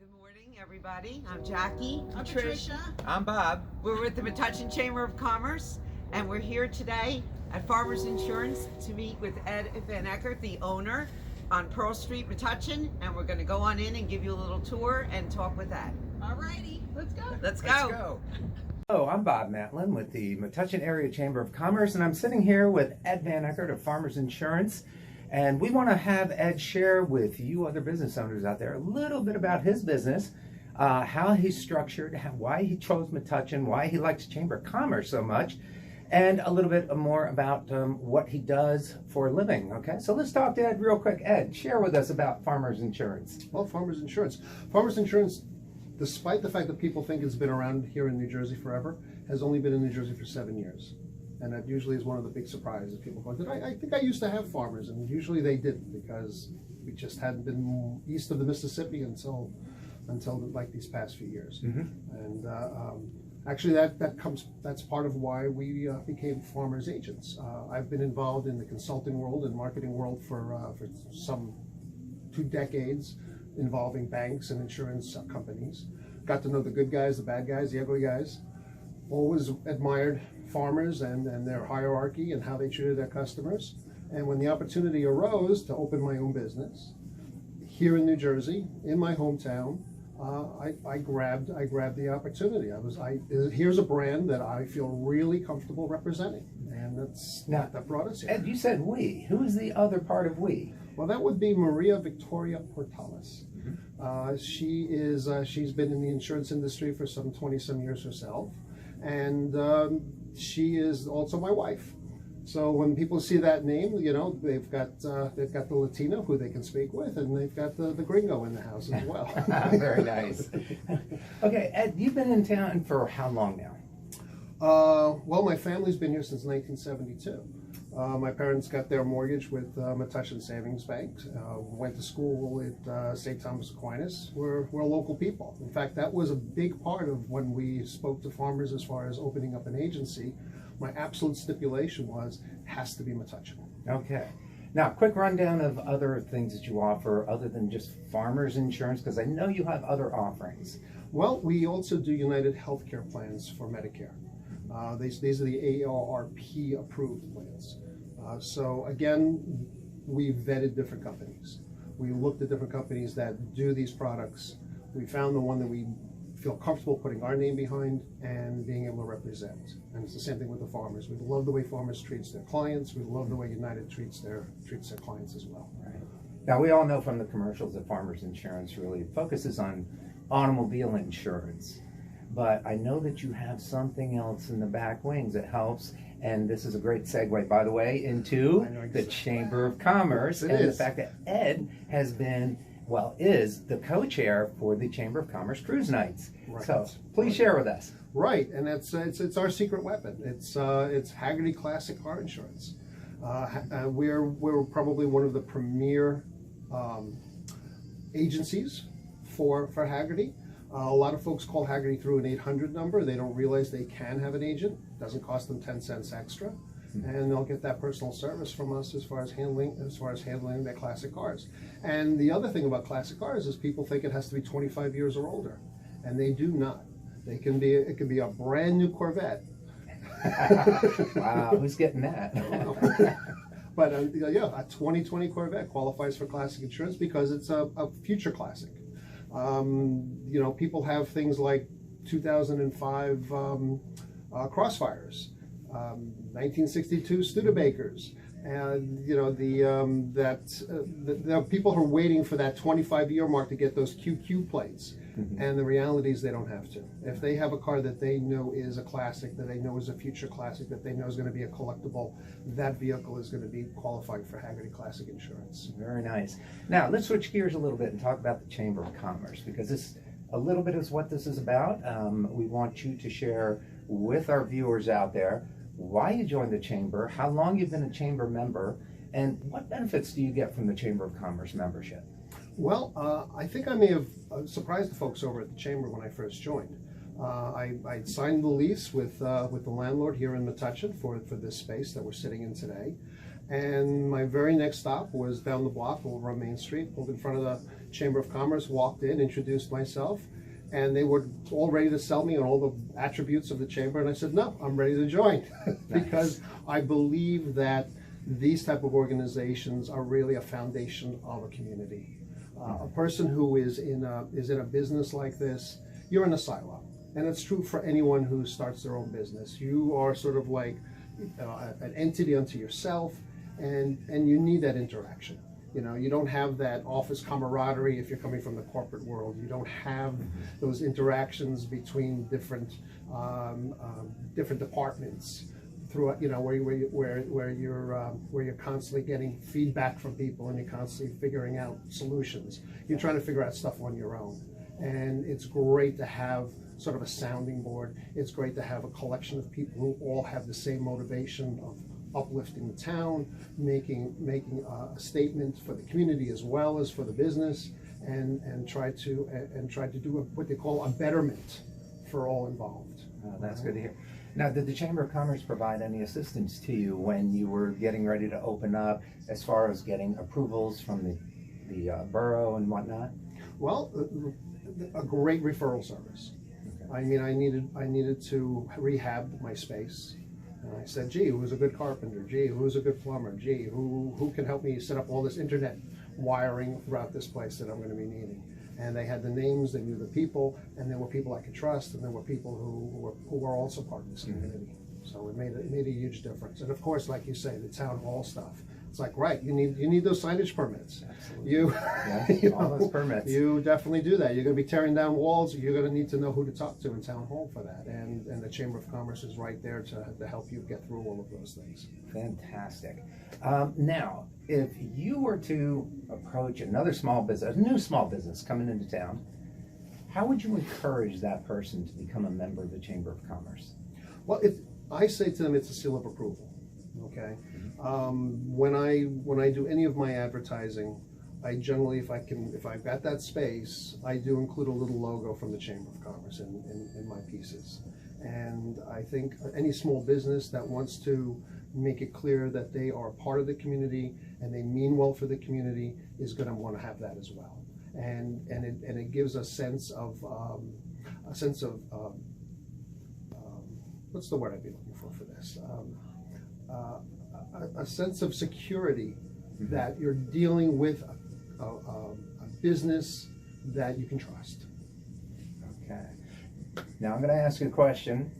Good morning, everybody. I'm Jackie. I'm Patricia. I'm Bob. We're with the Metuchen Chamber of Commerce, and we're here today at Farmers Insurance to meet with Ed Van Eckert, the owner, on Pearl Street, Metuchen, and we're going to go on in and give you a little tour and talk with Ed. Alrighty, let's go. Let's go. Let's go. Hello, I'm Bob Matland with the Metuchen Area Chamber of Commerce, and I'm sitting here with Ed Van Eckert of Farmers Insurance. And we want to have Ed share with you other business owners out there a little bit about his business, how he's structured, why he chose Metuchen, why he likes Chamber of Commerce so much, and a little bit more about what he does for a living. Okay, so let's talk to Ed real quick. Ed, share with us about Farmers Insurance. Well, Farmers Insurance, despite the fact that people think it's been around here in New Jersey forever, has only been in New Jersey for 7 years. And that usually is one of the big surprises. People go, I think I used to have farmers, and usually they didn't, because we just hadn't been east of the Mississippi until like these past few years. Mm-hmm. And actually that's part of why we became farmers agents. I've been involved in the consulting world and marketing world for some 2 decades, involving banks and insurance companies. Got to know the good guys, the bad guys, the ugly guys. Always admired farmers and their hierarchy and how they treated their customers. And when the opportunity arose to open my own business here in New Jersey, in my hometown, I grabbed the opportunity. Here's a brand that I feel really comfortable representing, and that brought us here. Ed, you said we. Who is the other part of we? Well, that would be Maria Victoria Portales. Mm-hmm. She's been in the insurance industry for some 20-some years herself, and she is also my wife. So when people see that name, you know, they've got the Latino who they can speak with, and they've got the gringo in the house as well. Very nice. Okay, Ed, you've been in town for how long now? Well, my family's been here since 1972. My parents got their mortgage with Metuchen Savings Bank. Went to school at St. Thomas Aquinas. We're local people. In fact, that was a big part of when we spoke to farmers as far as opening up an agency. My absolute stipulation was, has to be Metuchen. Okay. Now, quick rundown of other things that you offer other than just farmers insurance, because I know you have other offerings. Well, we also do United Healthcare plans for Medicare. These are the AARP approved plans. So again, we vetted different companies. We looked at different companies that do these products. We found the one that we feel comfortable putting our name behind and being able to represent. And it's the same thing with the farmers. We love the way Farmers treats their clients. We love the way United treats their clients as well. Right. Now, we all know from the commercials that Farmers Insurance really focuses on automobile insurance. But I know that you have something else in the back wings that helps, and this is a great segue, by the way, into the Chamber of Commerce and the fact that Ed has been, is the co-chair for the Chamber of Commerce Cruise Nights. Right. So please share with us. Right, and it's our secret weapon. It's Hagerty Classic Car Insurance. We're probably one of the premier agencies for Hagerty. A lot of folks call Hagerty through an 800 number. They don't realize they can have an agent. It doesn't cost them 10 cents extra, and they'll get that personal service from us as far as handling their classic cars. And the other thing about classic cars is people think it has to be 25 years or older, and they do not. It can be a brand new Corvette. Wow, who's getting that? But a 2020 Corvette qualifies for classic insurance because it's a future classic. People have things like 2005 Crossfires, 1962 Studebakers, and there are people who are waiting for that 25-year mark to get those QQ plates. Mm-hmm. And the reality is they don't have to. If they have a car that they know is a classic, that they know is a future classic, that they know is going to be a collectible, that vehicle is going to be qualified for Hagerty Classic Insurance. Very nice. Now, let's switch gears a little bit and talk about the Chamber of Commerce, because this a little bit is what this is about. We want you to share with our viewers out there why you joined the Chamber, how long you've been a Chamber member, and what benefits do you get from the Chamber of Commerce membership? Well, I think I may have surprised the folks over at the Chamber when I first joined. I signed the lease with the landlord here in Metuchen for this space that we're sitting in today. And my very next stop was down the block over on Main Street, pulled in front of Chamber of Commerce, walked in, introduced myself, and they were all ready to sell me on all the attributes of the chamber, and I said, no, I'm ready to join because I believe that these type of organizations are really a foundation of a community. A person who is in a business like this, you're in a silo, and it's true for anyone who starts their own business. You are sort of like an entity unto yourself, and you need that interaction. You know, you don't have that office camaraderie if you're coming from the corporate world. You don't have those interactions between different departments throughout. You know, where you're constantly getting feedback from people and you're constantly figuring out solutions. You're trying to figure out stuff on your own, and it's great to have sort of a sounding board. It's great to have a collection of people who all have the same motivation of uplifting the town, making a statement for the community as well as for the business, and try to do what they call a betterment for all involved. That's good to hear. Now, did the Chamber of Commerce provide any assistance to you when you were getting ready to open up, as far as getting approvals from the borough and whatnot? Well, a great referral service. Okay. I mean, I needed to rehab my space. And I said, gee, who's a good carpenter? Gee, who's a good plumber? Gee, who can help me set up all this internet wiring throughout this place that I'm going to be needing? And they had the names, they knew the people, and there were people I could trust, and there were people who were also part of this community. So it made a huge difference. And of course, like you say, the town hall stuff. It's like, right, you need those signage permits. Absolutely. All those permits. You definitely do that. You're going to be tearing down walls. You're going to need to know who to talk to in town hall for that. And the Chamber of Commerce is right there to help you get through all of those things. Fantastic. Now, if you were to approach another small business, a new small business coming into town, how would you encourage that person to become a member of the Chamber of Commerce? Well, I say to them, it's a seal of approval. Okay. When I do any of my advertising, I generally, if I've got that space, I do include a little logo from the Chamber of Commerce in my pieces. And I think any small business that wants to make it clear that they are part of the community and they mean well for the community is going to want to have that as well. And it gives a sense of what's the word I'd be looking for this? A sense of security that you're dealing with a business that you can trust. Okay. Now I'm going to ask you a question,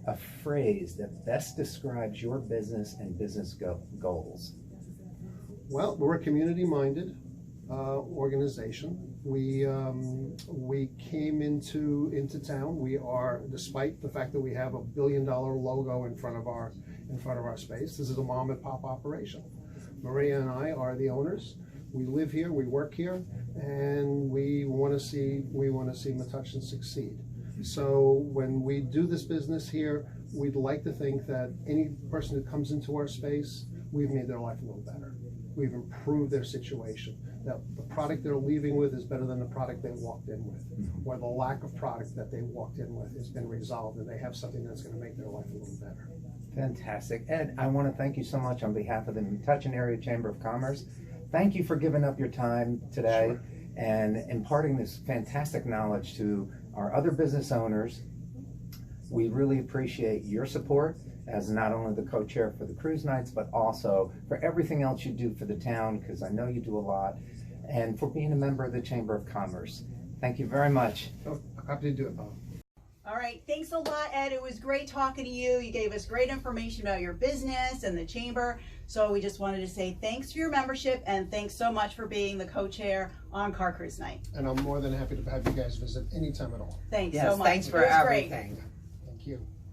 a phrase that best describes your business and business goals. Well, we're a community-minded organization. We came into town. We are, despite the fact that we have $1 billion logo in front of our space, this is a mom and pop operation. Maria and I are the owners. We live here, we work here, and we want to see Metuchen succeed. So when we do this business here, we'd like to think that any person who comes into our space, we've made their life a little better. We've improved their situation. That the product they're leaving with is better than the product they walked in with, or the lack of product that they walked in with has been resolved, and they have something that's going to make their life a little better. Fantastic. Ed, I want to thank you so much on behalf of the Metuchen Area Chamber of Commerce. Thank you for giving up your time today. Sure. And imparting this fantastic knowledge to our other business owners. We really appreciate your support as not only the co-chair for the cruise nights, but also for everything else you do for the town, because I know you do a lot, and for being a member of the Chamber of Commerce. Thank you very much. Oh, happy to do it, Bob. All right, thanks a lot, Ed. It was great talking to you. You gave us great information about your business and the chamber. So we just wanted to say thanks for your membership, and thanks so much for being the co-chair on Car Cruise Night. And I'm more than happy to have you guys visit anytime at all. Thanks Yes, so much. thanks for It was great. everything. Thank you.